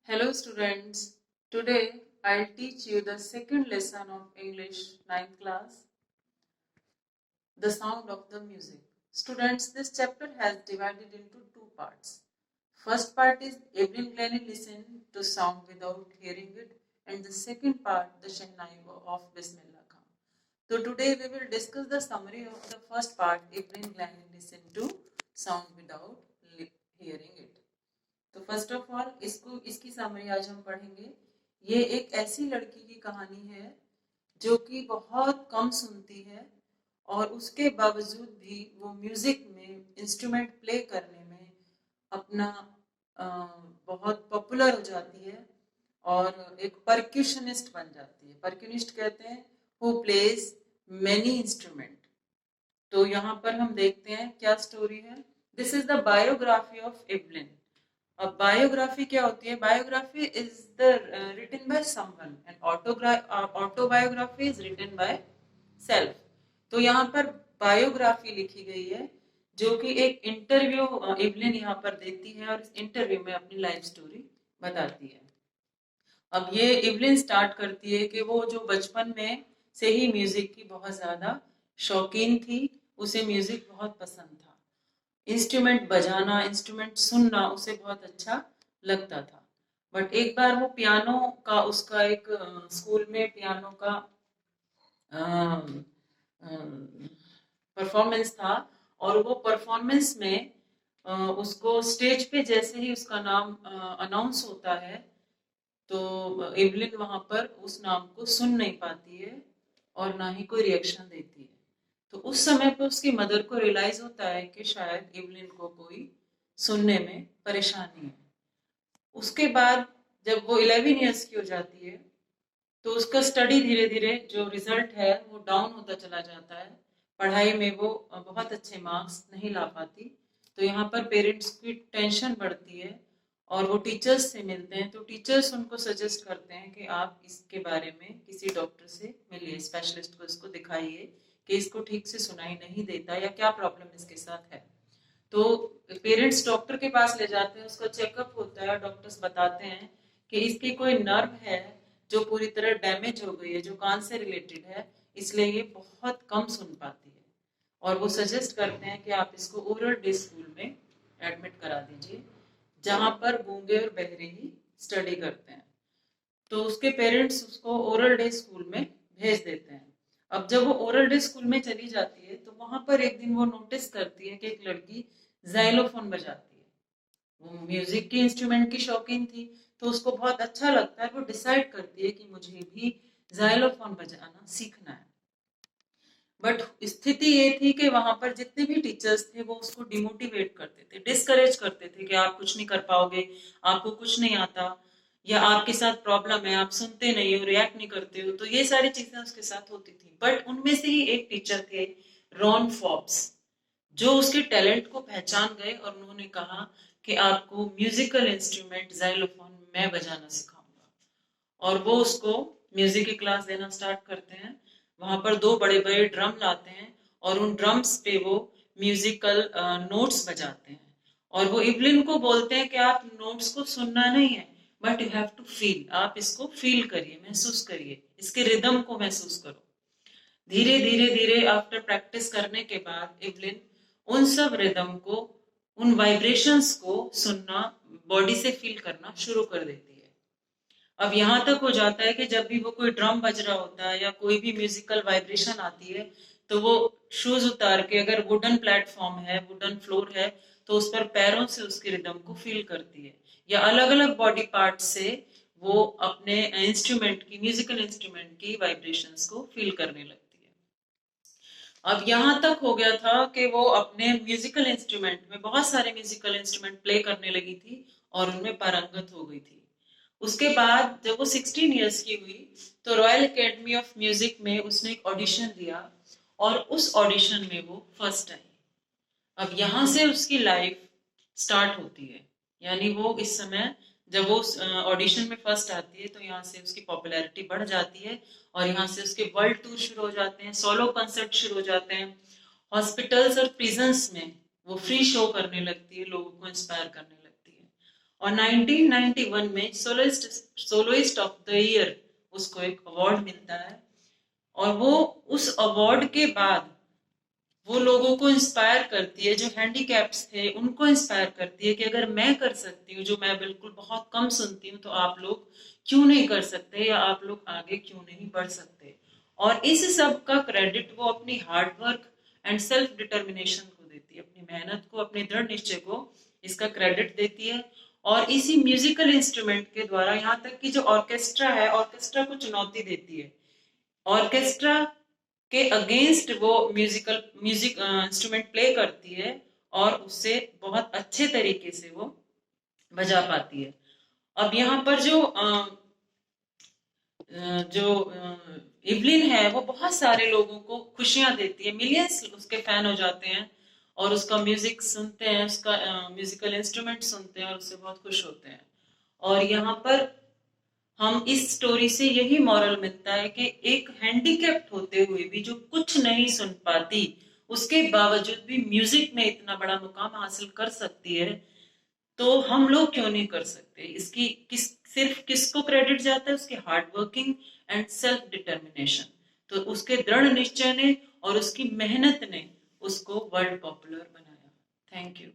Hello students, today I'll teach you the second lesson of English 9th class, the sound of the music. Students, this chapter has divided into two parts. First part is Evelyn Glennie listened to sound without hearing it, and the second part, the Shehnai of Bismillah Khan. So today we will discuss the summary of the first part, Evelyn Glennie listened to sound without hearing it. तो first of all इसकी summary आज हम पढ़ेंगे। ये एक ऐसी लड़की की कहानी है जो कि बहुत कम सुनती है और उसके बावजूद भी वो म्यूजिक में इंस्ट्रूमेंट प्ले करने में अपना बहुत पॉपुलर हो जाती है और एक परक्यूशनिस्ट बन जाती है। परक्यूनिस्ट कहते हैं हु प्लेज मेनी इंस्ट्रूमेंट। तो यहाँ पर हम देखते हैं क्या स्टोरी है। This is the biography of Evelyn. अब बायोग्राफी क्या होती है? Biography is the written by someone and autobiography is written by self. तो यहाँ पर बायोग्राफी लिखी गई है जो कि एक इंटरव्यू एवलिन यहाँ पर देती है और इस इंटरव्यू में अपनी लाइफ स्टोरी बताती है। अब ये एवलिन स्टार्ट करती है कि वो जो बचपन में से ही म्यूजिक की बहुत ज्यादा शौकीन थी, उसे म्यूजिक बहुत पसंद था, इंस्ट्रूमेंट बजाना, इंस्ट्रूमेंट सुनना उसे बहुत अच्छा लगता था। बट एक बार वो पियानो का उसका एक स्कूल में पियानो का परफॉर्मेंस था और वो परफॉर्मेंस में उसको स्टेज पे जैसे ही उसका नाम अनाउंस होता है तो एवलिन वहां पर उस नाम को सुन नहीं पाती है और ना ही कोई रिएक्शन देती है। तो उस समय पे उसकी मदर को रियलाइज होता है कि शायद एवलिन को कोई सुनने में परेशानी है। उसके बाद जब वो 11 ईयर्स की हो जाती है तो उसका स्टडी धीरे धीरे जो रिजल्ट है वो डाउन होता चला जाता है। पढ़ाई में वो बहुत अच्छे मार्क्स नहीं ला पाती। तो यहाँ पर पेरेंट्स की टेंशन बढ़ती है और वो टीचर्स से मिलते हैं। तो टीचर्स उनको सजेस्ट करते हैं कि आप इसके बारे में किसी डॉक्टर से मिलिए, स्पेशलिस्ट को इसको दिखाइए कि इसको ठीक से सुनाई नहीं देता या क्या प्रॉब्लम इसके साथ है। तो पेरेंट्स डॉक्टर के पास ले जाते हैं, उसका चेकअप होता है, डॉक्टर्स बताते हैं कि इसकी कोई नर्व है जो पूरी तरह डैमेज हो गई है, जो कान से रिलेटेड है, इसलिए ये बहुत कम सुन पाती है। और वो सजेस्ट करते हैं कि आप इसको ओरल डे स्कूल में एडमिट करा दीजिए जहां पर गूंगे और बहरे ही स्टडी करते हैं। तो उसके पेरेंट्स उसको ओरल डे स्कूल में भेज देते हैं। अब जब वो ओरल डे स्कूल में चली जाती है तो वहां पर एक दिन वो नोटिस करती है कि एक लड़की जाइलोफोन बजाती है। वो म्यूजिक की इंस्ट्रूमेंट की शौकीन थी तो उसको बहुत अच्छा लगता है। वो डिसाइड करती है कि मुझे भी जाइलोफोन बजाना सीखना है। बट स्थिति ये थी कि वहां पर जितने भी टीचर्स थे वो उसको डिमोटिवेट करते थे, डिस्करेज करते थे कि आप कुछ नहीं कर पाओगे, आपको कुछ नहीं आता, या आपके साथ प्रॉब्लम है, आप सुनते नहीं हो, रिएक्ट नहीं करते हो। तो ये सारी चीजें उसके साथ होती थी। बट उनमें से ही एक टीचर थे, रॉन फॉब्स, जो उसके टैलेंट को पहचान गए और उन्होंने कहा कि आपको म्यूजिकल इंस्ट्रूमेंट जाइलोफोन मैं बजाना सिखाऊंगा। और वो उसको म्यूजिक की क्लास देना स्टार्ट करते हैं। वहां पर दो बड़े बड़े ड्रम लाते हैं और उन ड्रम्स पे वो म्यूजिकल नोट्स बजाते हैं। और वो इवलिन को बोलते हैं कि आप नोट्स को सुनना नहीं है, but you have to feel, आप इसको फील करिए, महसूस करिए, इसके रिदम को महसूस करो। धीरे धीरे धीरे आफ्टर प्रैक्टिस करने के बाद इवलिन उन सब रिदम को, उन वाइब्रेशंस को सुनना, बॉडी से फील करना शुरू कर देती है। अब यहाँ तक हो जाता है कि जब भी वो कोई ड्रम बज रहा होता है या कोई भी म्यूजिकल वाइब्रेशन आती है तो वो शूज उतार के, अगर वुडन प्लेटफॉर्म है, वुडन फ्लोर है, तो उस पर पैरों से उसकी रिदम को फील करती है, या अलग अलग बॉडी पार्ट से वो अपने इंस्ट्रूमेंट की, म्यूजिकल इंस्ट्रूमेंट की वाइब्रेशंस को फील करने लगती है। अब यहाँ तक हो गया था कि वो अपने म्यूजिकल इंस्ट्रूमेंट में, बहुत सारे म्यूजिकल इंस्ट्रूमेंट प्ले करने लगी थी और उनमें पारंगत हो गई थी। उसके बाद जब वो 16 ईयर्स की हुई तो रॉयल एकेडमी ऑफ म्यूजिक में उसने एक ऑडिशन दिया और उस ऑडिशन में वो फर्स्ट आई। अब यहाँ से उसकी लाइफ स्टार्ट होती है। यानी वो इस समय जब वो ऑडिशन में फर्स्ट आती है तो यहाँ से उसकी पॉपुलैरिटी बढ़ जाती है और यहाँ से उसके वर्ल्ड टूर शुरू हो जाते हैं, सोलो कंसर्ट शुरू हो जाते हैं। हॉस्पिटल्स और प्रिजन्स में वो फ्री शो करने लगती है, लोगों को इंस्पायर करने लगती है। और 1991 में सोलोइस्ट ऑफ द ईयर उसको एक अवार्ड मिलता है। और वो उस अवार्ड के बाद वो लोगों को इंस्पायर करती है, जो हैंडीकैप्स थे उनको इंस्पायर करती है कि अगर मैं कर सकती हूँ, जो मैं बिल्कुल बहुत कम सुनती हूँ, तो आप लोग क्यों नहीं कर सकते, या आप लोग आगे क्यों नहीं बढ़ सकते। और इस सब का क्रेडिट वो अपनी हार्डवर्क एंड सेल्फ डिटर्मिनेशन को देती है, अपनी मेहनत को, अपने दृढ़ निश्चय को इसका क्रेडिट देती है। और इसी म्यूजिकल इंस्ट्रूमेंट के द्वारा, यहाँ तक कि जो ऑर्केस्ट्रा है, ऑर्केस्ट्रा को चुनौती देती है। ऑर्केस्ट्रा के अगेंस्ट वो म्यूजिक इंस्ट्रूमेंट प्ले करती है और उससे बहुत अच्छे तरीके से वो बजा पाती है। अब यहाँ पर जो इवलिन है वो बहुत सारे लोगों को खुशियां देती है, मिलियंस उसके फैन हो जाते हैं और उसका म्यूजिक सुनते हैं, उसका म्यूजिकल इंस्ट्रूमेंट सुनते हैं और उससे बहुत खुश होते हैं। और यहाँ पर हम इस स्टोरी से यही मॉरल मिलता है कि एक हैंडीकैप्ट होते हुए भी जो कुछ नहीं सुन पाती, उसके बावजूद भी म्यूजिक में इतना बड़ा मुकाम हासिल कर सकती है, तो हम लोग क्यों नहीं कर सकते। इसकी सिर्फ किसको क्रेडिट जाता है, उसके hard working and self determination. तो उसके दृढ़ निश्चय ने और उसकी मेहनत ने उसको वर्ल्ड पॉपुलर बनाया। Thank you.